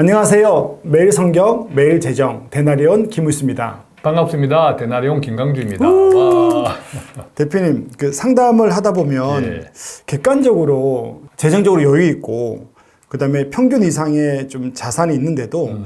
안녕하세요. 매일 성경, 매일 재정, 대나리온 김우수입니다. 반갑습니다. 대나리온 김강주입니다. 와. 대표님, 상담을 하다 보면 예. 객관적으로 재정적으로 여유 있고 그다음에 평균 이상의 좀 자산이 있는데도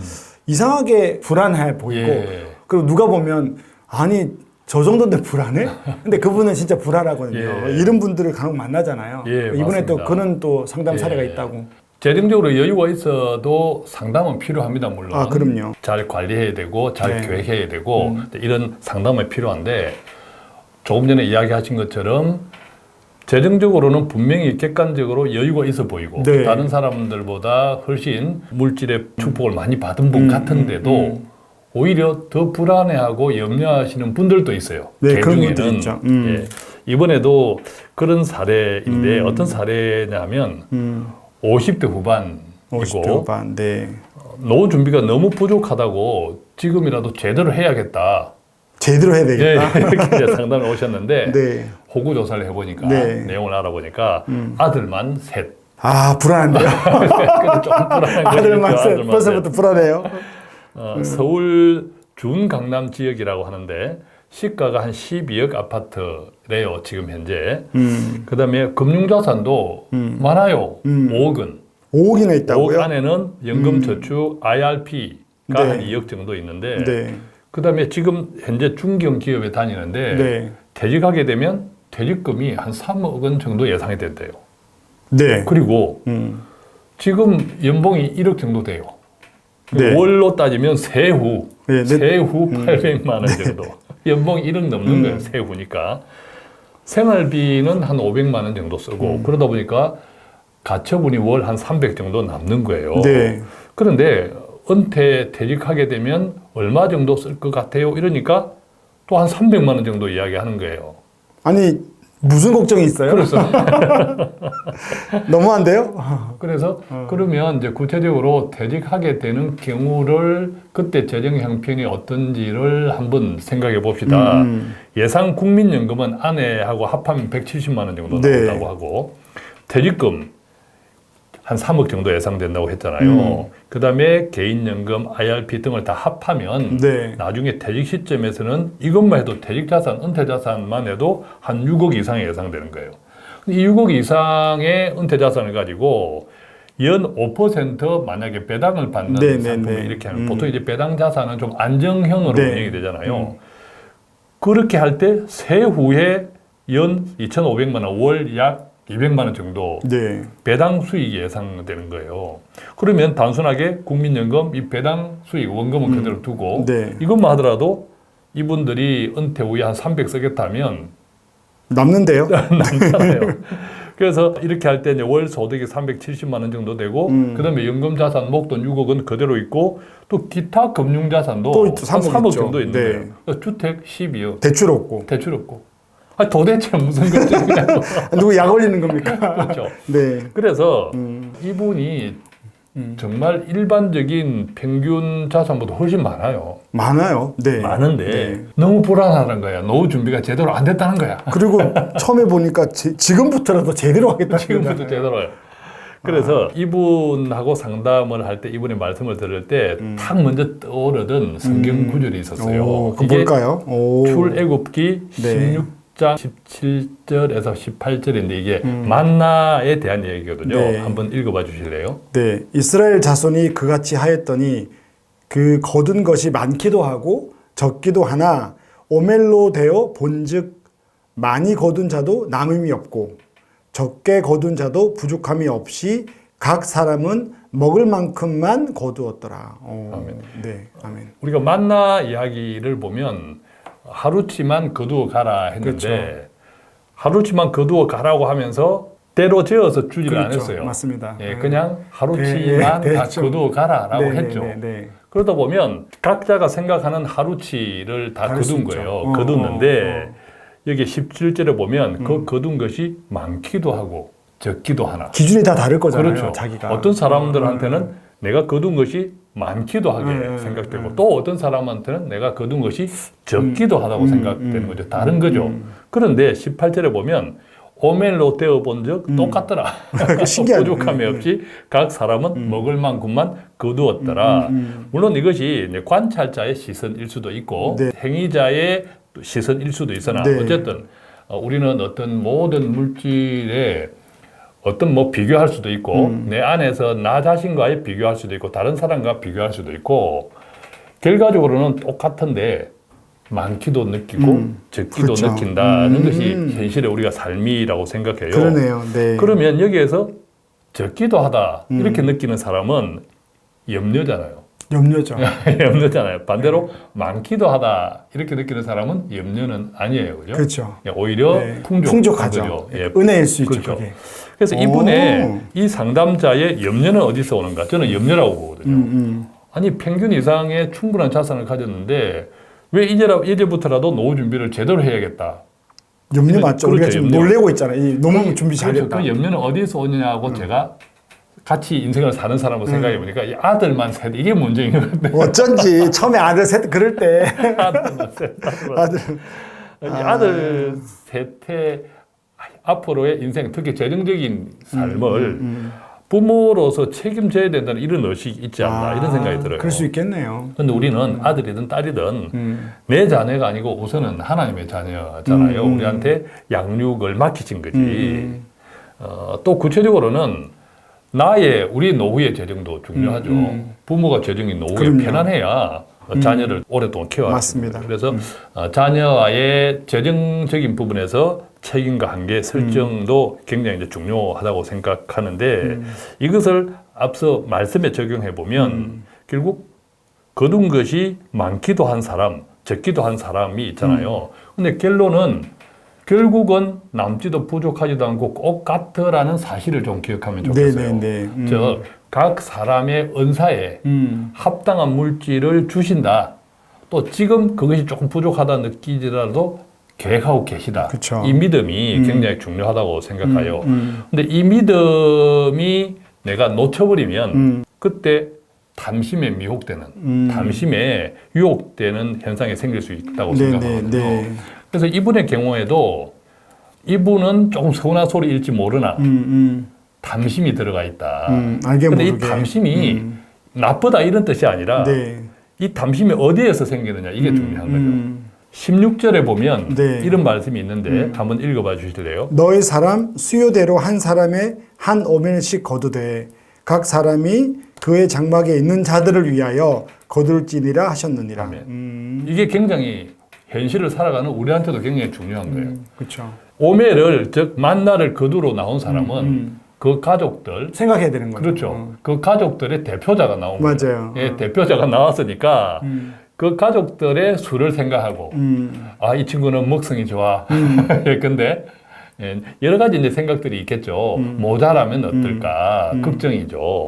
이상하게 불안해 보이고 예. 그리고 누가 보면 아니 저 정도인데 불안해? 근데 그분은 진짜 불안하거든요. 예. 이런 분들을 간혹 만나잖아요. 예, 이번에 맞습니다. 또 그런 또 상담 예. 사례가 있다고. 재정적으로 여유가 있어도 상담은 필요합니다. 물론. 아, 그럼요. 잘 관리해야 되고 잘 네. 계획해야 되고 이런 상담이 필요한데 조금 전에 이야기하신 것처럼 재정적으로는 분명히 객관적으로 여유가 있어 보이고 네. 다른 사람들보다 훨씬 물질의 축복을 많이 받은 분 같은데도 오히려 더 불안해하고 염려하시는 분들도 있어요. 네, 개 그런 중에는. 분들 있죠. 예. 이번에도 그런 사례인데 어떤 사례냐면 50대 후반이고 50대 후반, 네. 노후 준비가 너무 부족하다고 지금이라도 제대로 해야겠다. 제대로 해야 예, 되겠다. 이렇게 이제 상담을 오셨는데 네. 호구 조사를 해보니까 네. 내용을 알아보니까 아들만 셋. 아, 불안한데요. 그래서 좀 불안한 거죠. 아들만 셋. 아들만 벌써부터 불안해요. 서울 준강남 지역이라고 하는데 시가가 한 12억 아파트래요. 지금 현재. 그다음에 금융자산도 많아요. 5억은. 5억이나 있다고요? 5억 안에는 연금저축 IRP가 네. 한 2억 정도 있는데 네. 그다음에 지금 현재 중견기업에 다니는데 네. 퇴직하게 되면 퇴직금이 한 3억 원 정도 예상이 된대요. 네. 그리고 지금 연봉이 1억 정도 돼요. 네. 월로 따지면 세후, 네, 네. 세후 800만 원 정도. 연봉 1억 넘는 거예요, 세후니까. 생활비는 한 500만 원 정도 쓰고 그러다 보니까 가처분이 월 한 300 정도 남는 거예요. 네. 그런데 은퇴 퇴직하게 되면 얼마 정도 쓸 것 같아요? 이러니까 또 한 300만 원 정도 이야기하는 거예요. 아니, 무슨 걱정이 있어요? 그래서 너무한데요? 그래서 그러면 이제 구체적으로 퇴직하게 되는 경우를 그때 재정 형편이 어떤지를 한번 생각해 봅시다. 예상 국민연금은 아내하고 합하면 170만 원 정도 네. 나온다고 하고 퇴직금 한 3억 정도 예상된다고 했잖아요. 그다음에 개인연금, IRP 등을 다 합하면 네. 나중에 퇴직 시점에서는 이것만 해도 퇴직자산, 은퇴자산만 해도 한 6억 이상이 예상되는 거예요. 이 6억 이상의 은퇴자산을 가지고 연 5% 만약에 배당을 받는 네, 네, 상품을 네. 이렇게 하면 보통 이제 배당 자산은 좀 안정형으로 네. 운영이 되잖아요. 그렇게 할 때 세후에 연 2,500만 원, 월 약 200만 원 정도 네. 배당 수익이 예상되는 거예요. 그러면 단순하게 국민연금 이 배당 수익 원금은 그대로 두고 네. 이것만 하더라도 이분들이 은퇴 후에 한 300 쓰겠다면 남는데요? 남잖아요. 그래서 이렇게 할 때 이제 월 소득이 370만 원 정도 되고 그다음에 연금 자산 목돈 6억은 그대로 있고 또 기타 금융 자산도 또 한 3억 있죠. 정도 있는 네. 거예요. 그래서 주택 12억, 대출 없고. 대출 없고. 아 도대체 무슨 걱정이냐고. 누구 약 올리는 겁니까? 그렇죠. 네. 그래서 이분이 정말 일반적인 평균 자산보다 훨씬 많아요. 많아요. 네. 많은데 네. 너무 불안하다는 거야. 노후 준비가 제대로 안 됐다는 거야. 그리고 처음에 보니까 지금부터라도 제대로 하겠다는 지금부터 거잖아요. 제대로 해요. 그래서 이분하고 상담을 할 때 이분의 말씀을 들을 때 딱 먼저 떠오르던 성경 구절이 있었어요. 오, 그거 뭘까요? 오. 출애굽기 네. 16장 17절에서 18절인데 이게 만나에 대한 얘기거든요. 네. 한번 읽어봐 주실래요? 네, 이스라엘 자손이 그같이 하였더니 그 거둔 것이 많기도 하고 적기도 하나 오멜로 되어 본즉 많이 거둔 자도 남음이 없고 적게 거둔 자도 부족함이 없이 각 사람은 먹을 만큼만 거두었더라. 아멘. 네, 아멘. 우리가 만나 이야기를 보면 하루치만 거두어 가라 했는데 그렇죠. 하루치만 거두어 가라고 하면서 때로 재어서 주지를 그렇죠. 않았어요. 맞습니다. 예, 그냥 하루치만 네, 다 됐죠. 거두어 가라라고 네, 했죠. 네, 네. 그러다 보면 각자가 생각하는 하루치를 다 다를 수 거둔 있죠. 거예요. 거뒀는데 여기 17절에 보면 그 거둔 것이 많기도 하고 적기도 하나. 기준이 다 다를 거잖아요. 그렇죠. 자기가. 어떤 사람들한테는 내가 거둔 것이 많기도 하게 네, 생각되고 또 어떤 사람한테는 내가 거둔 것이 적기도 하다고 생각되는 거죠. 다른 거죠. 그런데 18절에 보면 오멜로 되어 본 적 똑같더라. 신기하네. 부족함이 없이 각 사람은 먹을 만큼만 거두었더라. 물론 이것이 이제 관찰자의 시선일 수도 있고 네. 행위자의 시선일 수도 있으나 네. 어쨌든 우리는 어떤 모든 물질에 어떤 뭐 비교할 수도 있고 내 안에서 나 자신과의 비교할 수도 있고 다른 사람과 비교할 수도 있고 결과적으로는 똑같은데 많기도 느끼고 적기도 그렇죠. 느낀다는 것이 현실의 우리가 삶이라고 생각해요. 그러네요. 네. 그러면 여기에서 적기도 하다 이렇게 느끼는 사람은 염려잖아요. 염려죠. 염려잖아요. 반대로 많기도 하다 이렇게 느끼는 사람은 염려는 아니에요. 그죠? 그렇죠. 오히려 네. 풍족한 풍족하죠. 거죠. 예. 은혜일 수 있죠. 그렇죠. 그게. 그래서 이분의 이 상담자의 염려는 어디서 오는가? 저는 염려라고 보거든요. 아니 평균 이상의 충분한 자산을 가졌는데 왜 이제부터라도 노후 준비를 제대로 해야겠다. 염려 맞죠. 그렇죠, 우리가 지금 염려. 놀래고 있잖아요. 너무 준비 잘했다. 그 염려는 어디서 오느냐고 제가 같이 인생을 사는 사람으로 생각해 보니까 이 아들만 세대 이게 문제인 것 같아요. 어쩐지 처음에 아들 셋 그럴 때 아들만 세대. 아들 셋의 앞으로의 인생, 특히 재정적인 삶을 부모로서 책임져야 된다는 이런 의식이 있지 않나 이런 생각이 들어요. 그럴 수 있겠네요. 근데 우리는 아들이든 딸이든 내 자녀가 아니고 우선은 하나님의 자녀잖아요. 우리한테 양육을 맡기신 거지. 또 구체적으로는 우리 노후의 재정도 중요하죠. 부모가 재정이 노후에 그럼요. 편안해야 자녀를 오랫동안 키워야 맞습니다. 됩니다. 그래서 자녀와의 재정적인 부분에서 책임과 한계 설정도 굉장히 이제 중요하다고 생각하는데 이것을 앞서 말씀에 적용해 보면 결국 거둔 것이 많기도 한 사람, 적기도 한 사람이 있잖아요. 근데 결국은 남지도 부족하지도 않고 꼭 같으라는 사실을 좀 기억하면 좋겠어요. 네네네. 각 사람의 은사에 합당한 물질을 주신다. 또 지금 그것이 조금 부족하다 느끼지라도 계획하고 계시다. 그쵸. 이 믿음이 굉장히 중요하다고 생각해요. 근데 이 믿음이 내가 놓쳐버리면 그때 담심에 미혹되는, 담심에 유혹되는 현상이 생길 수 있다고 생각하거든요. 그래서 이분의 경우에도 이분은 조금 서운한 소리일지 모르나 담심이 들어가 있다. 알게 근데 모르게. 이 담심이 나쁘다 이런 뜻이 아니라 이 담심이 어디에서 생기느냐 이게 중요한 거죠. 16절에 보면 이런 말씀이 있는데 한번 읽어봐 주실래요? 너의 사람 수요대로 한 사람의 한 오멜씩 거두되 각 사람이 그의 장막에 있는 자들을 위하여 거둘지니라 하셨느니라. 이게 굉장히 현실을 살아가는 우리한테도 굉장히 중요한 거예요. 그렇죠. 오멜을 즉 만나를 거두러 나온 사람은 그 가족들 생각해야 되는 거죠. 그렇죠. 그 가족들의 대표자가 나온 거예요. 맞아요. 예, 대표자가 나왔으니까 그 가족들의 수를 생각하고 이 친구는 먹성이 좋아. 근데 여러 가지 이제 생각들이 있겠죠. 모자라면 어떨까 걱정이죠.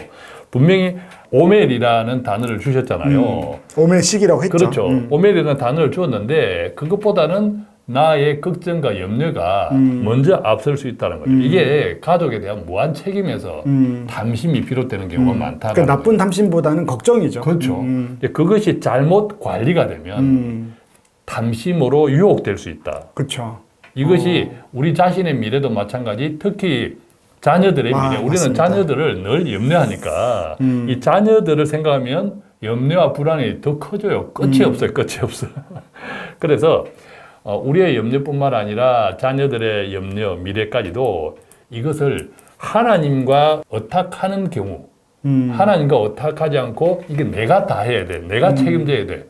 분명히 오멜이라는 단어를 주셨잖아요. 오멜식이라고 했죠. 그렇죠. 오멜이라는 단어를 주었는데 그것보다는 나의 걱정과 염려가 먼저 앞설 수 있다는 거죠. 이게 가족에 대한 무한 책임에서 담심이 비롯되는 경우가 많다. 그러니까 나쁜 담심보다는 걱정이죠. 그렇죠. 이제 그것이 잘못 관리가 되면 담심으로 유혹될 수 있다. 그렇죠. 이것이 우리 자신의 미래도 마찬가지, 특히 자녀들의 미래. 우리는 맞습니다. 자녀들을 늘 염려하니까 이 자녀들을 생각하면 염려와 불안이 더 커져요. 끝이 없어요. 끝이 없어. 그래서 우리의 염려뿐만 아니라 자녀들의 염려, 미래까지도 이것을 하나님과 의탁하는 경우, 하나님과 의탁하지 않고 이게 내가 다 해야 돼. 내가 책임져야 돼.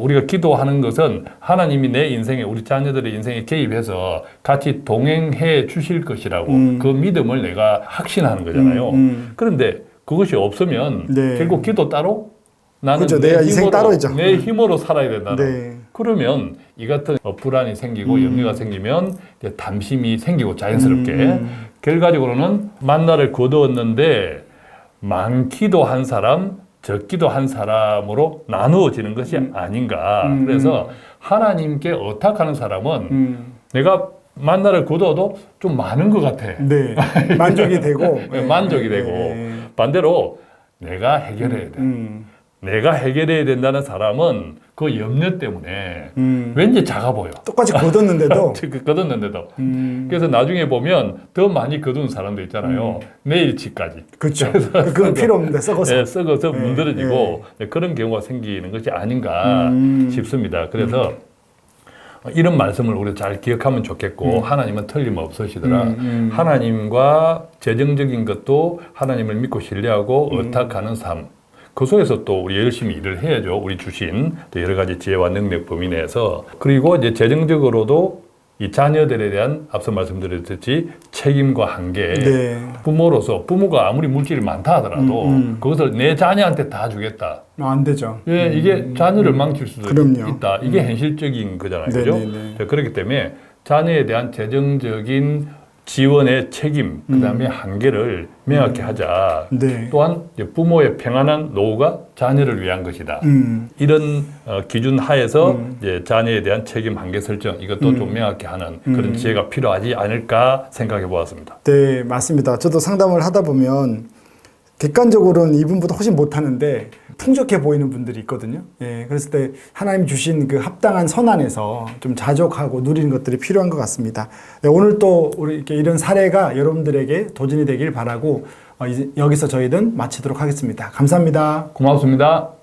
우리가 기도하는 것은 하나님이 내 인생에, 우리 자녀들의 인생에 개입해서 같이 동행해 주실 것이라고 그 믿음을 내가 확신하는 거잖아요. 그런데 그것이 없으면 결국 기도 따로 나는 그렇죠. 내 내가 인생 힘으로, 따로이죠. 내 힘으로 살아야 된다는. 네. 그러면 이 같은 불안이 생기고 염려가 생기면 이제 담심이 생기고 자연스럽게 결과적으로는 만나를 거두었는데 많기도 한 사람, 적기도 한 사람으로 나누어지는 것이 아닌가. 그래서 하나님께 의탁하는 사람은 내가 만나를 거두어도 좀 많은 것 같아. 네. 만족이 되고. 만족이 되고 반대로 내가 해결해야 돼. 내가 해결해야 된다는 사람은 그 염려 때문에 왠지 작아 보여. 똑같이 거뒀는데도 거뒀는데도. 그래서 나중에 보면 더 많이 거둔 사람도 있잖아요. 내일치까지. 그렇죠. 그건 필요 없는데 썩어서. 네, 썩어서 문드러지고 그런 경우가 생기는 것이 아닌가 싶습니다. 그래서 이런 말씀을 우리가 잘 기억하면 좋겠고 하나님은 틀림없으시더라. 하나님과 재정적인 것도 하나님을 믿고 신뢰하고 의탁하는 삶. 그 속에서 또 우리 열심히 일을 해야죠. 우리 주신 또 여러 가지 지혜와 능력 범위 내에서. 그리고 이제 재정적으로도 이 자녀들에 대한 앞서 말씀드렸듯이 책임과 한계. 네. 부모로서 부모가 아무리 물질이 많다 하더라도 그것을 내 자녀한테 다 주겠다. 안 되죠. 예, 이게 자녀를 망칠 수도 그럼요. 있다. 이게 현실적인 거잖아요. 그죠? 네네네. 그렇기 때문에 자녀에 대한 재정적인 지원의 책임, 그 다음에 한계를 명확히 하자. 네. 또한 이제 부모의 평안한 노후가 자녀를 위한 것이다. 이런 기준 하에서 이제 자녀에 대한 책임 한계 설정, 이것도 좀 명확히 하는 그런 지혜가 필요하지 않을까 생각해 보았습니다. 네, 맞습니다. 저도 상담을 하다 보면 객관적으로는 이분보다 훨씬 못하는데 풍족해 보이는 분들이 있거든요. 예, 그랬을 때 하나님 주신 그 합당한 선안에서 좀 자족하고 누리는 것들이 필요한 것 같습니다. 네, 오늘 또 우리 이렇게 이런 사례가 여러분들에게 도전이 되길 바라고 이제 여기서 저희는 마치도록 하겠습니다. 감사합니다. 고맙습니다.